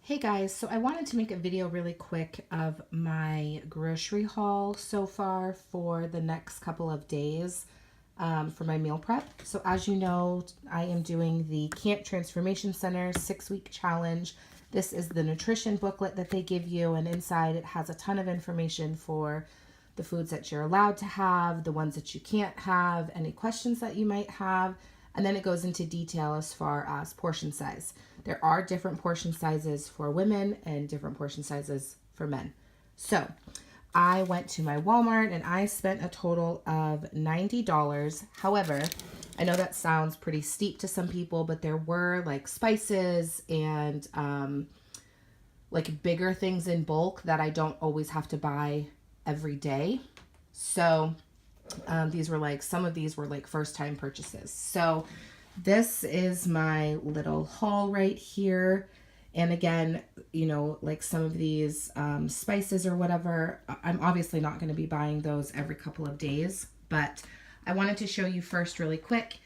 Hey guys, so I wanted to make a video really quick of my grocery haul so far for the next couple of days for my meal prep. So as you know, I am doing the Camp Transformation Center 6-week challenge. This is the nutrition booklet that they give you, and inside it has a ton of information for the foods that you're allowed to have, the ones that you can't have, any questions that you might have, and then it goes into detail as far as portion size. There are different portion sizes for women and different portion sizes for men. So I went to my Walmart and I spent a total of $90. However, I know that sounds pretty steep to some people, but there were like spices and like bigger things in bulk that I don't always have to buy every day. So these were like, some of these were like first time purchases. So this is my little haul right here. And again, you know, like some of these spices or whatever, I'm obviously not going to be buying those every couple of days, but I wanted to show you first really quick.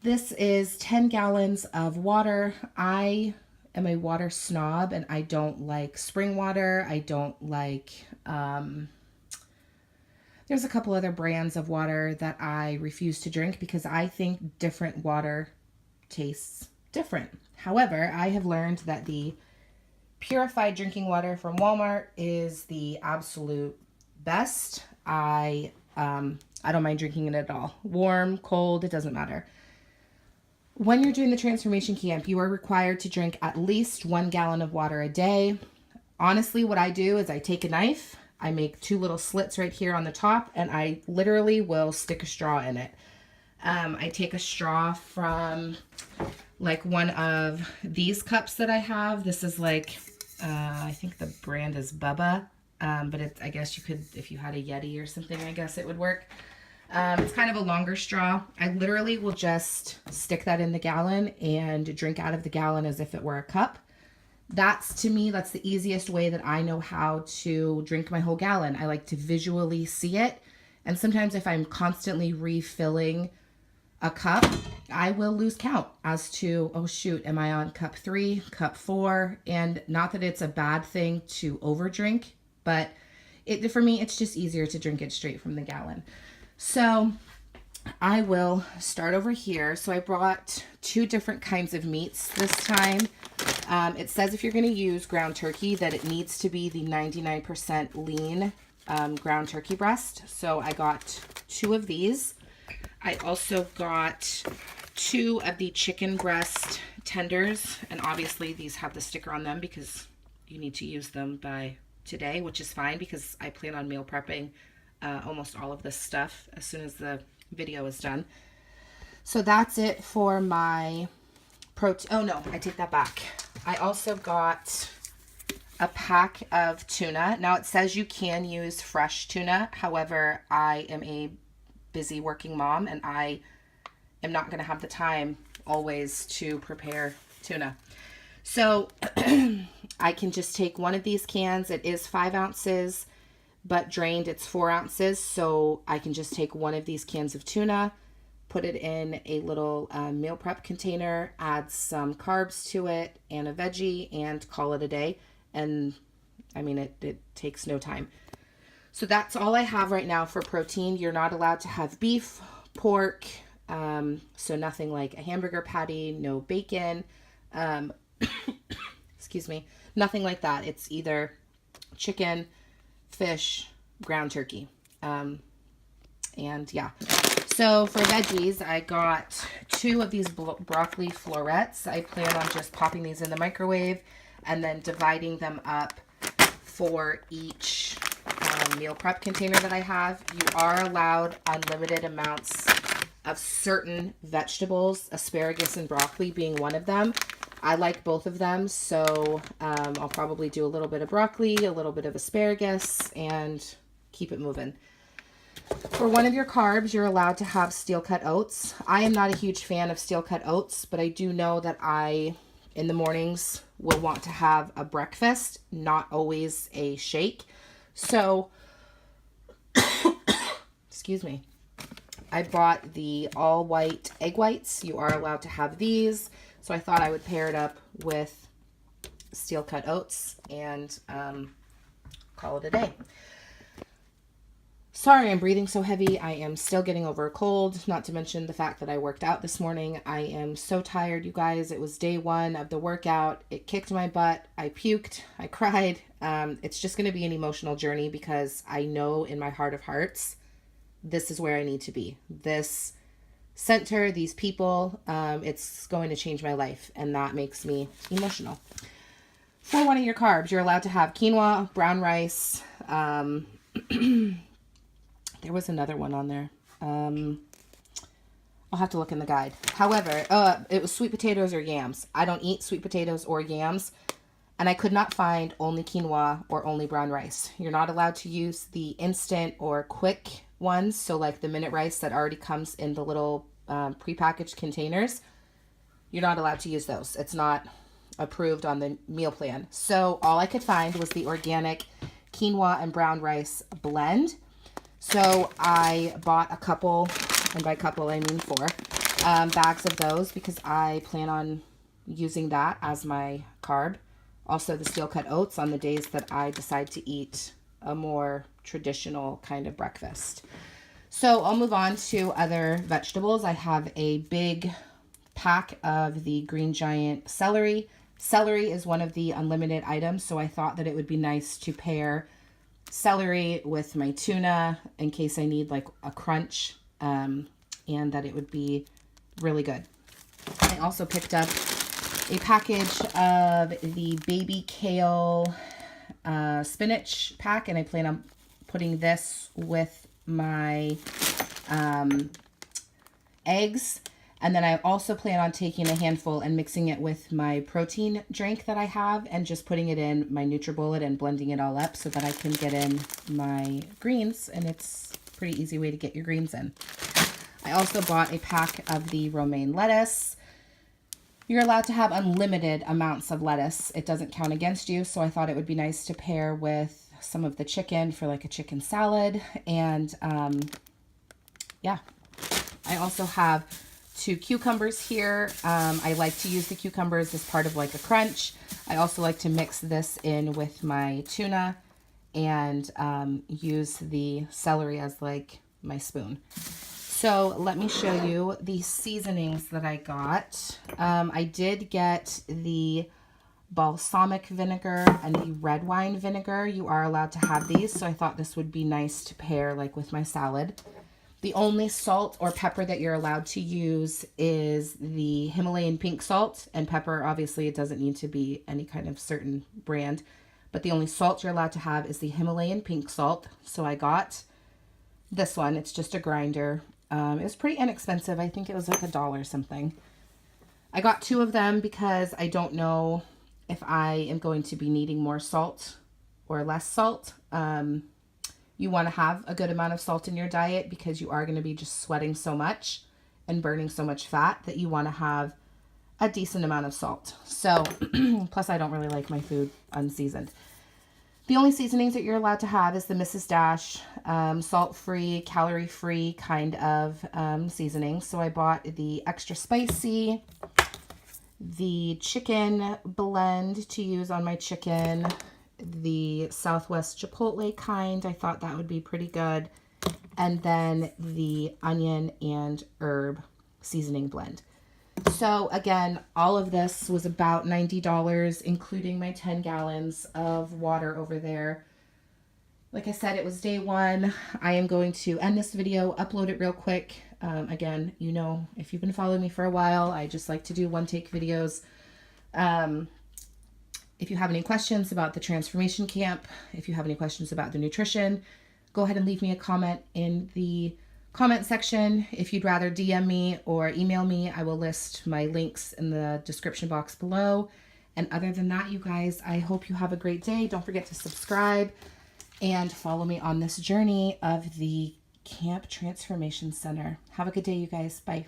This is 10 gallons of water. I am a water snob and I don't like spring water. I don't like, there's a couple other brands of water that I refuse to drink because I think different water tastes different. However, I have learned that the purified drinking water from Walmart is the absolute best. I don't mind drinking it at all. Warm, cold, it doesn't matter. When you're doing the transformation camp, you are required to drink at least 1 gallon of water a day. Honestly, what I do is I take a knife, I make 2 little slits right here on the top, and I literally will stick a straw in it. I take a straw from like one of these cups that I have. This is like, I think the brand is Bubba, but I guess you could, if you had a Yeti or something, I guess it would work. It's kind of a longer straw. I literally will just stick that in the gallon and drink out of the gallon as if it were a cup. To me, that's the easiest way that I know how to drink my whole gallon. I like to visually see it. And sometimes if I'm constantly refilling a cup, I will lose count as to, oh shoot, am I on cup 3, cup 4? And not that it's a bad thing to overdrink, but for me, it's just easier to drink it straight from the gallon. So I will start over here. So I brought 2 different kinds of meats this time. It says if you're going to use ground turkey that it needs to be the 99% lean ground turkey breast. So I got 2 of these. I also got 2 of the chicken breast tenders. And obviously these have the sticker on them because you need to use them by today, which is fine because I plan on meal prepping almost all of this stuff as soon as the video is done. So that's it for my protein. Oh no, I take that back. I also got a pack of tuna. Now it says you can use fresh tuna. However, I am a busy working mom and I am not going to have the time always to prepare tuna. So I can just take one of these cans. It is 5 ounces, but drained it's 4 ounces. So I can just take one of these cans of tuna, put it in a little meal prep container, add some carbs to it and a veggie, and call it a day. And I mean, it takes no time. So that's all I have right now for protein. You're not allowed to have beef, pork, so nothing like a hamburger patty, no bacon, excuse me, nothing like that. It's either chicken, fish, ground turkey. And yeah. So for veggies, I got 2 of these broccoli florets. I plan on just popping these in the microwave and then dividing them up for each meal prep container that I have. You are allowed unlimited amounts of certain vegetables, asparagus and broccoli being one of them. I like both of them, so I'll probably do a little bit of broccoli, a little bit of asparagus, and keep it moving. For one of your carbs, you're allowed to have steel-cut oats. I am not a huge fan of steel-cut oats, but I do know that I, in the mornings, will want to have a breakfast, not always a shake. So, excuse me, I bought the all-white egg whites. You are allowed to have these. So I thought I would pair it up with steel cut oats, and call it a day. Sorry I'm breathing so heavy. I am still getting over a cold, not to mention the fact that I worked out this morning. I am so tired, you guys. It was day one of the workout. It kicked my butt. I puked. I cried. It's just going to be an emotional journey because I know in my heart of hearts, this is where I need to be. This center, these people, it's going to change my life, and that makes me emotional. For one of your carbs, you're allowed to have quinoa, brown rice, there was another one on there. I'll have to look in the guide. However, it was sweet potatoes or yams. I don't eat sweet potatoes or yams, and I could not find only quinoa or only brown rice. You're not allowed to use the instant or quick ones, so like the minute rice that already comes in the little prepackaged containers. You're not allowed to use those. It's not approved on the meal plan. So all I could find was the organic quinoa and brown rice blend. So I bought a couple, and by couple I mean 4, bags of those because I plan on using that as my carb. Also the steel cut oats on the days that I decide to eat a more traditional kind of breakfast. So I'll move on to other vegetables. I have a big pack of the Green Giant celery. Celery is one of the unlimited items, so I thought that it would be nice to pair celery with my tuna in case I need like a crunch, and that it would be really good. I also picked up a package of the baby kale spinach pack, and I plan on putting this with my eggs. And then I also plan on taking a handful and mixing it with my protein drink that I have and just putting it in my NutriBullet and blending it all up so that I can get in my greens, and it's a pretty easy way to get your greens in. I also bought a pack of the romaine lettuce. You're allowed to have unlimited amounts of lettuce. It doesn't count against you, so I thought it would be nice to pair with some of the chicken for like a chicken salad. And yeah, I also have 2 cucumbers here. I like to use the cucumbers as part of like a crunch. I also like to mix this in with my tuna and use the celery as like my spoon. So let me show you the seasonings that I got. I did get the balsamic vinegar and the red wine vinegar. You are allowed to have these, so I thought this would be nice to pair like with my salad. The only salt or pepper that you're allowed to use is the Himalayan pink salt and pepper. Obviously, it doesn't need to be any kind of certain brand, but the only salt you're allowed to have is the Himalayan pink salt. So I got this one. It's just a grinder. It was pretty inexpensive. I think it was like $1 something. I got 2 of them because I don't know if I am going to be needing more salt or less salt. You want to have a good amount of salt in your diet because you are going to be just sweating so much and burning so much fat that you want to have a decent amount of salt. So, plus I don't really like my food unseasoned. The only seasonings that you're allowed to have is the Mrs. Dash salt-free, calorie-free kind of seasoning. So I bought the extra spicy, the chicken blend to use on my chicken, the Southwest Chipotle kind. I thought that would be pretty good. And then the onion and herb seasoning blend. So again, all of this was about $90, including my 10 gallons of water over there. Like I said, it was day one. I am going to end this video, upload it real quick. Again, you know, if you've been following me for a while, I just like to do one-take videos. If you have any questions about the transformation camp, if you have any questions about the nutrition, go ahead and leave me a comment in the comment section. If you'd rather DM me or email me, I will list my links in the description box below. And other than that, you guys, I hope you have a great day. Don't forget to subscribe and follow me on this journey of the Camp Transformation Center. Have a good day, you guys. Bye.